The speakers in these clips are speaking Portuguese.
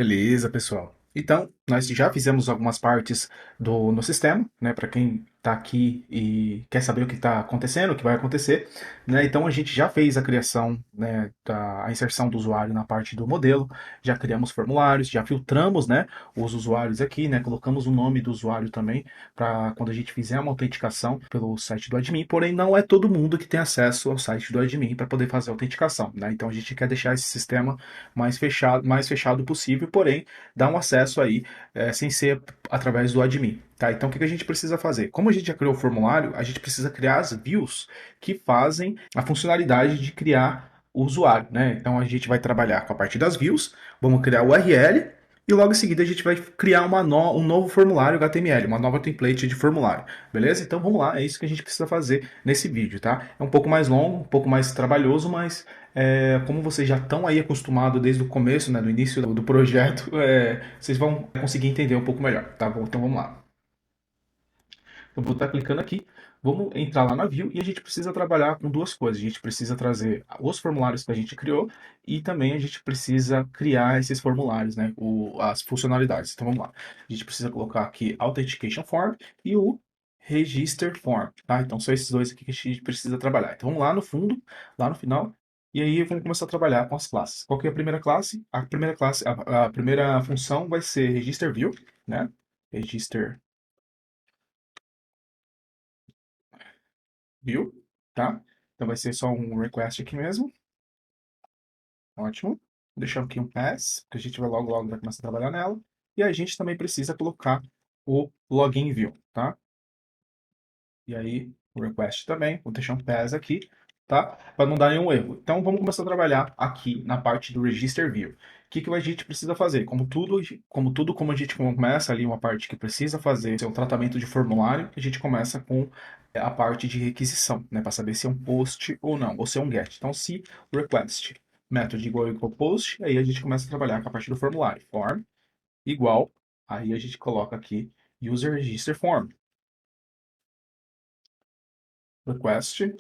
Beleza, pessoal. Então, nós já fizemos algumas partes no sistema, né? Para quem está aqui e quer saber o que está acontecendo, o que vai acontecer, né? Então, a gente já fez a criação, né, a inserção do usuário na parte do modelo, já criamos formulários, já filtramos, né, os usuários aqui, né? Colocamos o nome do usuário também para quando a gente fizer uma autenticação pelo site do admin. Porém, não é todo mundo que tem acesso ao site do admin para poder fazer a autenticação, né? Então, a gente quer deixar esse sistema mais fechado possível, porém dá um acesso aí sem ser através do admin. Tá? Então o que a gente precisa fazer? Como a gente já criou o formulário, a gente precisa criar as views que fazem a funcionalidade de criar o usuário. Né? Então a gente vai trabalhar com a parte das views, vamos criar o URL e logo em seguida a gente vai criar um novo formulário HTML, uma nova template de formulário, beleza? Então vamos lá, é isso que a gente precisa fazer nesse vídeo, tá? É um pouco mais longo, um pouco mais trabalhoso, mas como vocês já estão aí acostumados desde o começo, né, do início do projeto, vocês vão conseguir entender um pouco melhor, tá bom? Então vamos lá. Eu vou estar clicando aqui, vamos entrar lá na View e a gente precisa trabalhar com duas coisas. A gente precisa trazer os formulários que a gente criou e também a gente precisa criar esses formulários, né, as funcionalidades. Então vamos lá. A gente precisa colocar aqui Authentication Form e o Register Form, tá? Então são esses dois aqui que a gente precisa trabalhar. Então vamos lá no fundo, lá no final, e aí vamos começar a trabalhar com as classes. Qual que é a primeira classe? A primeira função vai ser Register View, né? Register View, tá? Então vai ser só um request aqui mesmo. Ótimo. Vou deixar aqui um pass, que a gente vai logo vai começar a trabalhar nela. E a gente também precisa colocar o login view, tá? E aí, o request também, vou deixar um pass aqui, tá? Para não dar nenhum erro. Então, vamos começar a trabalhar aqui na parte do register view. O que que a gente precisa fazer? Como a gente começa ali uma parte que precisa fazer um tratamento de formulário, a gente começa com a parte de requisição, né? Para saber se é um post ou não, ou se é um get. Então, se request método igual post, aí a gente começa a trabalhar com a parte do formulário. Form igual, aí a gente coloca aqui user register form. Request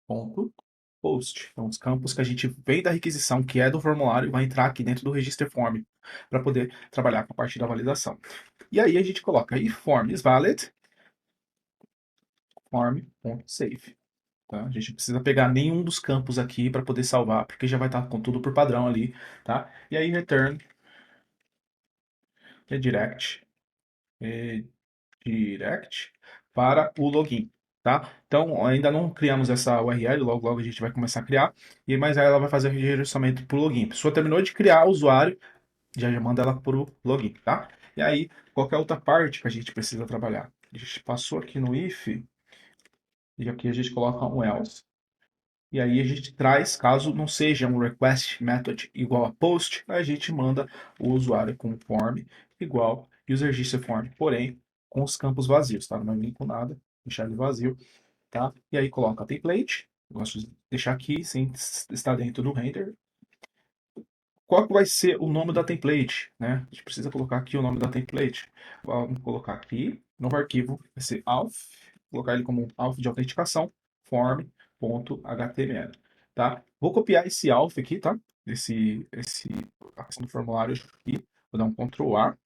ponto post. Então, os campos que a gente veio da requisição, que é do formulário, vai entrar aqui dentro do register form para poder trabalhar com a parte da validação. E aí a gente coloca if form is valid, form.save. Tá? A gente não precisa pegar nenhum dos campos aqui para poder salvar, porque já vai estar com tudo por padrão ali, tá? E aí return redirect, redirect para o login. Tá? Então, ainda não criamos essa URL, logo a gente vai começar a criar, mas aí ela vai fazer o redirecionamento para o login. A pessoa terminou de criar o usuário, já manda ela para o login, tá? E aí, qualquer outra parte que a gente precisa trabalhar? A gente passou aqui no if, e aqui a gente coloca um else. E aí a gente traz, caso não seja um request method igual a post, a gente manda o usuário com form igual user register form, porém com os campos vazios, tá? Não vai vir com nada, deixar ele vazio, tá? E aí coloca template, gosto de deixar aqui sem estar dentro do render. Qual que vai ser o nome da template, né? A gente precisa colocar aqui o nome da template. Vamos colocar aqui, novo arquivo, vai ser auth, colocar ele como auth de autenticação, form.html, tá? Vou copiar esse auth aqui, tá? A questão do formulário aqui, vou dar um Ctrl A,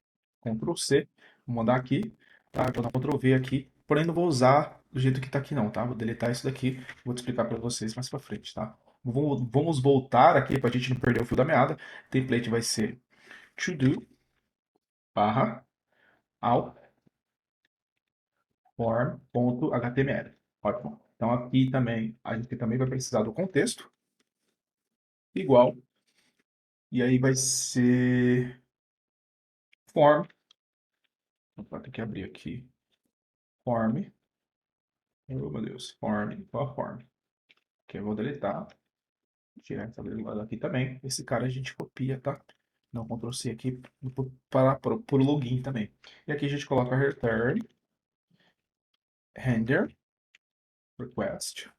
Ctrl C, vou mandar aqui, tá? Vou dar um Ctrl V aqui, porém não vou usar do jeito que tá aqui não, tá? Vou deletar isso daqui, vou te explicar para vocês mais para frente, tá? Vamos voltar aqui para a gente não perder o fio da meada. Template vai ser to do barra ao form.html. Ótimo. Então aqui também a gente também vai precisar do contexto igual e aí vai ser form. Vou ter que abrir aqui form. Oh, meu Deus, form igual a form. Que eu vou deletar. Tirar essa legenda aqui também. Esse cara a gente copia, tá? Não, Ctrl C aqui para o login também. E aqui a gente coloca return render request.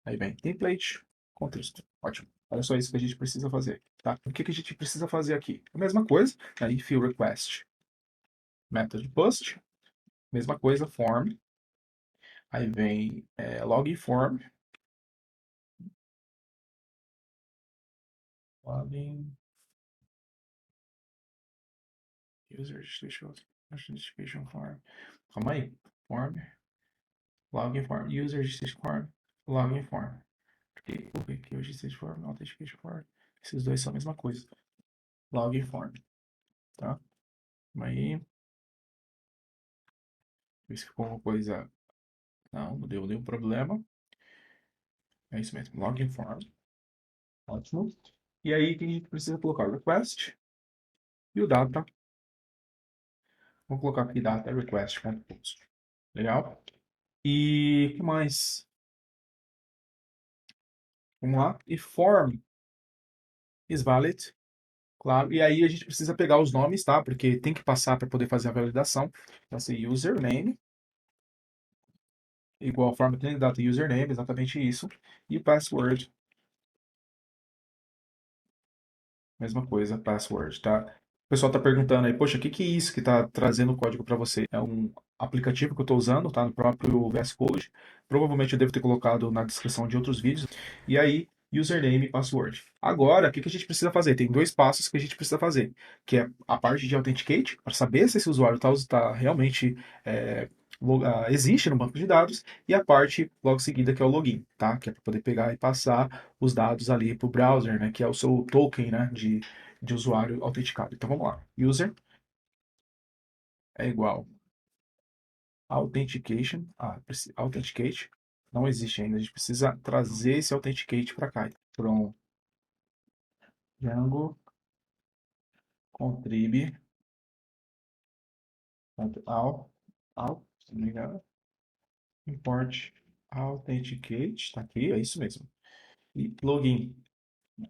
Aí vem template, contexto. Ótimo. Olha só isso que a gente precisa fazer, tá? O que que a gente precisa fazer aqui? A mesma coisa, aí fill request, method post, mesma coisa, form. Aí vem login form, login User registration form. Calma aí. Form. Login form. User registration form. Login form. Por que registration form? Authentication form. Esses dois são a mesma coisa. Login form. Tá? Calma aí. Ver se ficou alguma coisa. Não deu nenhum problema. É isso mesmo. Login form. Ótimo. E aí, o que a gente precisa colocar? Request e o data. Vou colocar aqui data request.post. Legal? E o que mais? Vamos lá. E form is valid. Claro. E aí a gente precisa pegar os nomes, tá? Porque tem que passar para poder fazer a validação. Vai ser username igual form tem data username, exatamente isso. E password, mesma coisa, password, tá? O pessoal tá perguntando aí, poxa, o que que é isso que tá trazendo o código para você? É um aplicativo que eu estou usando, tá? No próprio VS Code. Provavelmente eu devo ter colocado na descrição de outros vídeos. E aí, username e password. Agora, o que que a gente precisa fazer? Tem dois passos que a gente precisa fazer, que é a parte de authenticate, para saber se esse usuário está realmente existe no banco de dados, e a parte logo seguida que é o login, tá? Que é para poder pegar e passar os dados ali para o browser, né? Que é o seu token, né? De usuário autenticado. Então vamos lá. User é igual authentication. Authenticate não existe ainda. A gente precisa trazer esse authenticate para cá. From Django contrib se não me engano, import authenticate, tá aqui, é isso mesmo. E login.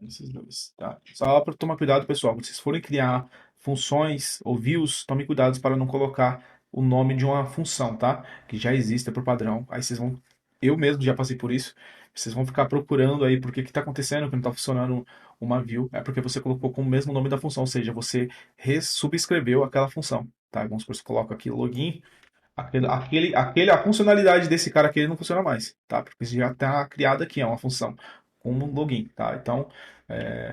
Esses dois, tá? Só para tomar cuidado, pessoal. Quando vocês forem criar funções ou views, tome cuidado para não colocar o nome de uma função, tá? Que já existe por padrão. Aí vocês vão. Eu mesmo já passei por isso. Vocês vão ficar procurando aí por que está acontecendo, que não está funcionando uma view. É porque você colocou com o mesmo nome da função, ou seja, você resubscreveu aquela função, tá? Vamos supor que você coloca aqui login. A funcionalidade desse cara aqui ele não funciona mais, tá? Porque já está criada aqui, é uma função com um login, tá? Então,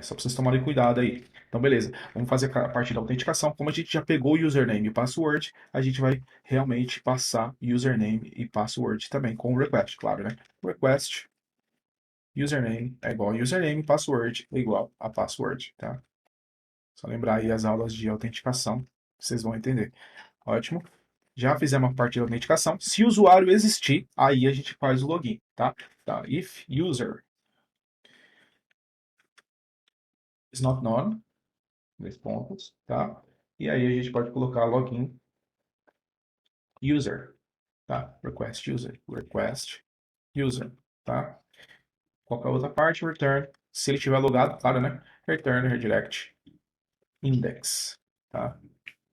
só para vocês tomarem cuidado aí. Então, beleza. Vamos fazer a parte da autenticação. Como a gente já pegou o username e password, a gente vai realmente passar username e password também com o request, claro, né? Request, username é igual a username, password é igual a password, tá? Só lembrar aí as aulas de autenticação, vocês vão entender. Ótimo. Já fizemos a parte da autenticação. Se o usuário existir, aí a gente faz o login, tá? Tá. If user is not known, dois pontos, tá? E aí a gente pode colocar login user, tá? Request user, tá? Qualquer outra parte, return, se ele tiver logado, claro, né? Return redirect index, tá?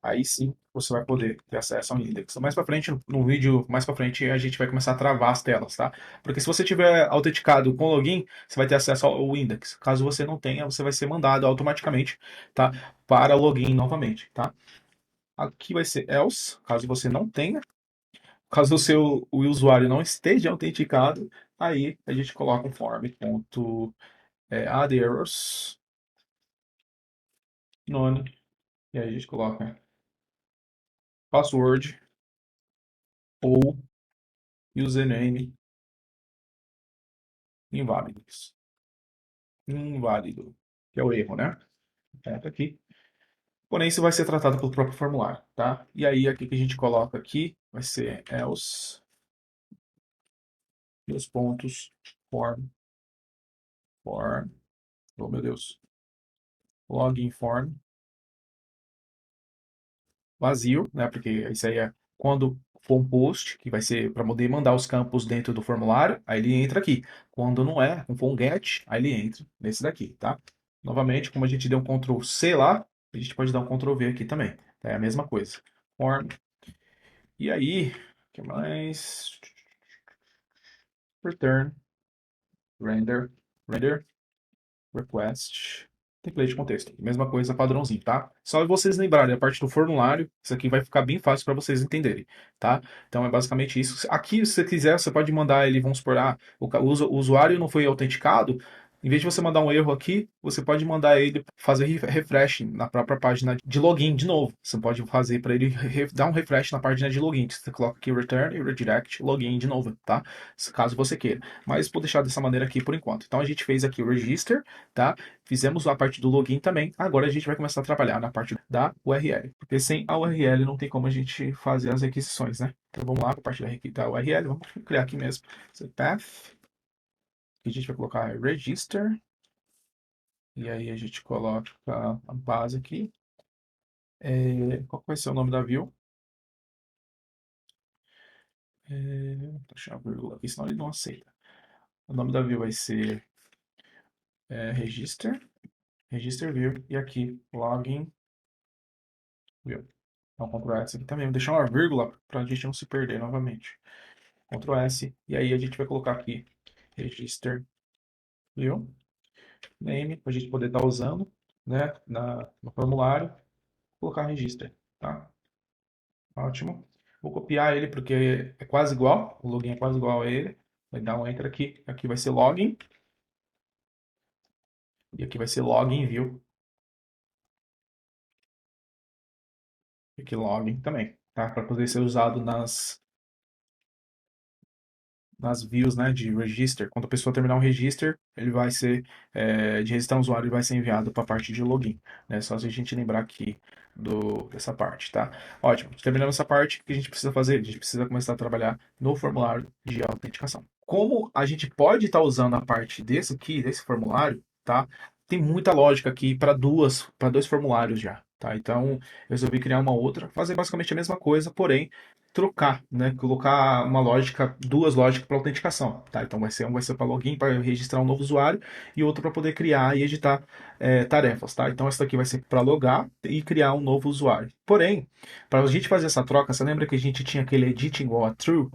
Aí sim você vai poder ter acesso ao index. Mais para frente, no vídeo mais para frente, a gente vai começar a travar as telas, tá? Porque se você tiver autenticado com login, você vai ter acesso ao index. Caso você não tenha, você vai ser mandado automaticamente, tá? Para login novamente, tá? Aqui vai ser else, caso você não tenha. Caso o usuário não esteja autenticado, aí a gente coloca um form.add errors none, e aí a gente coloca password ou username inválidos. Inválido, que é o erro, né? Tá aqui. Porém, isso vai ser tratado pelo próprio formulário, tá? E aí, aqui que a gente coloca aqui vai ser else, dois pontos, form, oh meu Deus, login form, vazio, né? Porque isso aí é quando for um post, que vai ser para poder mandar os campos dentro do formulário, aí ele entra aqui. Quando não é, quando for um get, aí ele entra nesse daqui, tá? Novamente, como a gente deu um Ctrl C lá, a gente pode dar um Ctrl V aqui também. É a mesma coisa. Form. E aí, o que mais? Return, render, request, template de contexto. Mesma coisa, padrãozinho, tá? Só vocês lembrarem a parte do formulário, isso aqui vai ficar bem fácil para vocês entenderem, tá? Então é basicamente isso. Aqui, se você quiser, você pode mandar ele, vamos supor, o usuário não foi autenticado, Em vez de você mandar um erro aqui, você pode mandar ele fazer refresh na própria página de login de novo. Você pode fazer para ele dar um refresh na página de login. Você coloca aqui return e redirect login de novo, tá? Caso você queira. Mas vou deixar dessa maneira aqui por enquanto. Então a gente fez aqui o register, tá? Fizemos a parte do login também. Agora a gente vai começar a trabalhar na parte da URL. Porque sem a URL não tem como a gente fazer as requisições, né? Então vamos lá para a parte da URL. Vamos criar aqui mesmo. Path. A gente vai colocar register. E aí a gente coloca a base aqui. Qual vai ser o nome da view? Deixa eu vírgula aqui, senão ele não aceita. O nome da view vai ser register, register view, e aqui login view. Então, Ctrl S aqui também. Vou deixar uma vírgula para a gente não se perder novamente. Ctrl S, e aí a gente vai colocar aqui register view, name, para a gente poder estar usando, né, no formulário, colocar register, tá? Ótimo. Vou copiar ele porque é quase igual. O login é quase igual a ele. Vai dar um enter aqui. Aqui vai ser login. E aqui vai ser login view. E aqui login também. Tá? Para poder ser usado nas views, né, de register. Quando a pessoa terminar um register, ele vai ser, de registrar um usuário, ele vai ser enviado para a parte de login, né? Só se a gente lembrar aqui dessa parte, tá? Ótimo. Terminando essa parte, o que a gente precisa fazer? A gente precisa começar a trabalhar no formulário de autenticação. Como a gente pode estar usando a parte desse aqui, desse formulário, tá? Tem muita lógica aqui para dois formulários já, tá? Então, eu resolvi criar uma outra, fazer basicamente a mesma coisa, porém trocar, né? Colocar uma lógica, duas lógicas para autenticação, tá? Então um vai ser para login, para registrar um novo usuário, e outro para poder criar e editar tarefas, tá? Então essa daqui vai ser para logar e criar um novo usuário. Porém, para a gente fazer essa troca, você lembra que a gente tinha aquele edit igual a true?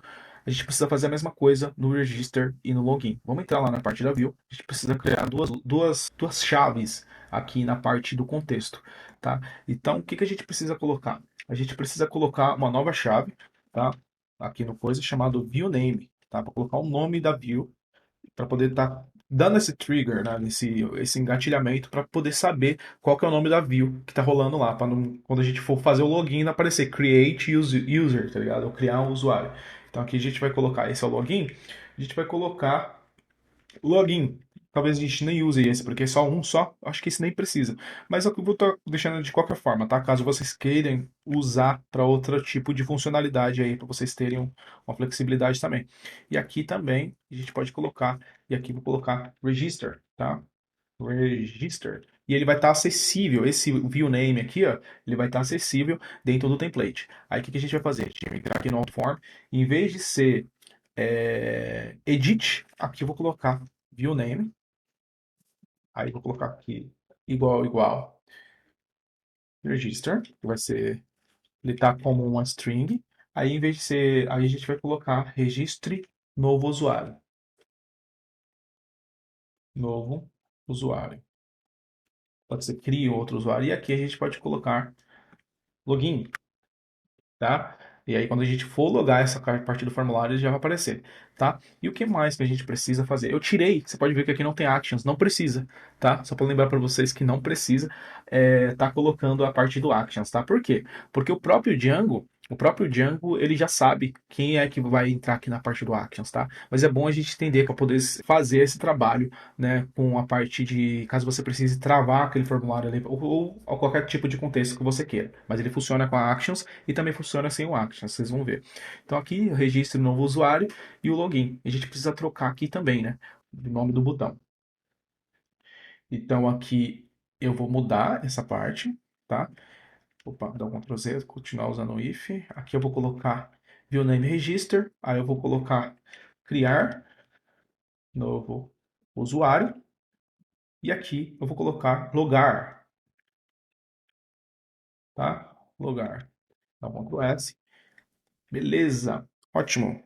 A gente precisa fazer a mesma coisa no register e no login. Vamos entrar lá na parte da view. A gente precisa criar duas chaves aqui na parte do contexto, tá? Então, o que a gente precisa colocar? A gente precisa colocar uma nova chave, tá? Aqui no coisa chamado view name, tá? Para colocar o nome da view, para poder estar dando esse trigger, né? Esse engatilhamento para poder saber qual que é o nome da view que tá rolando lá, para quando a gente for fazer o login não aparecer create user, tá ligado? Ou criar um usuário. Então aqui a gente vai colocar, esse é o login, a gente vai colocar login. Talvez a gente nem use esse, porque é só um só. Acho que esse nem precisa. Mas eu vou estar deixando de qualquer forma, tá? Caso vocês queiram usar para outro tipo de funcionalidade aí, para vocês terem uma flexibilidade também. E aqui também a gente pode colocar, e aqui vou colocar register, tá? Register. E ele vai estar acessível, esse view name aqui, ó, ele vai estar acessível dentro do template. Aí o que a gente vai fazer? A gente vai entrar aqui no Form, e em vez de ser edit, aqui eu vou colocar view name, aí vou colocar aqui igual, register, que vai ser, ele tá como uma string, aí em vez de ser, aí a gente vai colocar registre novo usuário. Pode ser crie outro usuário, e aqui a gente pode colocar login, tá? E aí, quando a gente for logar essa parte do formulário, ele já vai aparecer, tá? E o que mais que a gente precisa fazer? Eu tirei, você pode ver que aqui não tem actions, não precisa, tá? Só para lembrar para vocês que não precisa tá colocando a parte do actions, tá? Por quê? Porque o próprio Django, ele já sabe quem é que vai entrar aqui na parte do actions, tá? Mas é bom a gente entender para poder fazer esse trabalho, né, com a parte de, caso você precise travar aquele formulário ali, ou qualquer tipo de contexto que você queira. Mas ele funciona com a actions e também funciona sem o action, vocês vão ver. Então aqui, registre o novo usuário e o login. A gente precisa trocar aqui também, né? O nome do botão. Então aqui eu vou mudar essa parte, tá? Opa, dá um Ctrl Z, continuar usando o if. Aqui eu vou colocar view name register, aí eu vou colocar criar novo usuário e aqui eu vou colocar logar, tá? Logar. Dá um Ctrl S. Beleza. Ótimo.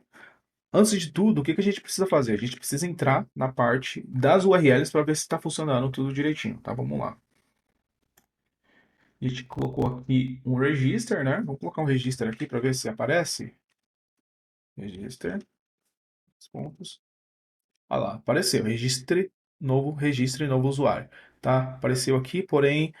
Antes de tudo, o que a gente precisa fazer? A gente precisa entrar na parte das URLs para ver se está funcionando tudo direitinho, tá? Vamos lá. A gente colocou aqui um register, né? Vamos colocar um register aqui para ver se aparece. Register, os pontos. Olha lá, apareceu, registre novo registro e novo usuário, tá? Apareceu aqui, porém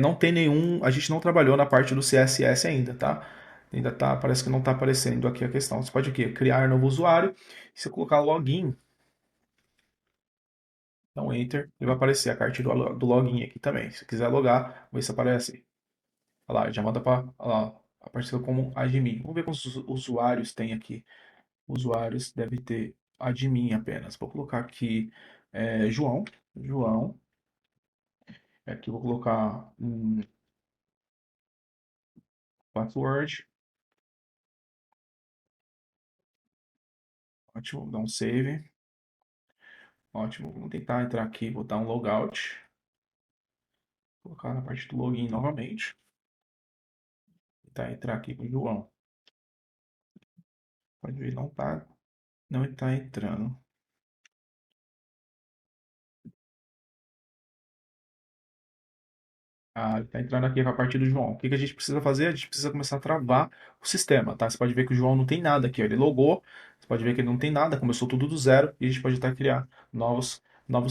não tem nenhum, a gente não trabalhou na parte do CSS ainda, tá? Ainda tá, parece que não está aparecendo aqui a questão. Você pode aqui, criar novo usuário, se eu colocar login, então enter, ele vai aparecer a parte do login aqui também. Se quiser logar, vê se aparece. Olha lá, já manda para, apareceu como admin. Vamos ver quantos usuários tem aqui. Usuários deve ter admin apenas. Vou colocar aqui João. João. Aqui vou colocar um password. Ótimo, vou dar um save. Ótimo, vamos tentar entrar aqui. Vou dar um logout. Colocar na parte do login novamente. Tentar entrar aqui com o João. Pode ver, não está entrando. Ah, ele tá entrando aqui com a parte do João. O que que a gente precisa fazer? A gente precisa começar a travar o sistema, tá? Você pode ver que o João não tem nada aqui, ó. Ele logou, você pode ver que ele não tem nada, começou tudo do zero e a gente pode até criar novos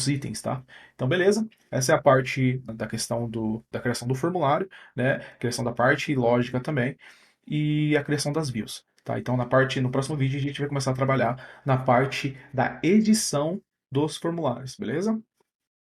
itens, tá? Então, beleza. Essa é a parte da questão da criação do formulário, né? Criação da parte lógica também e a criação das views, tá? Então, no próximo vídeo a gente vai começar a trabalhar na parte da edição dos formulários, beleza?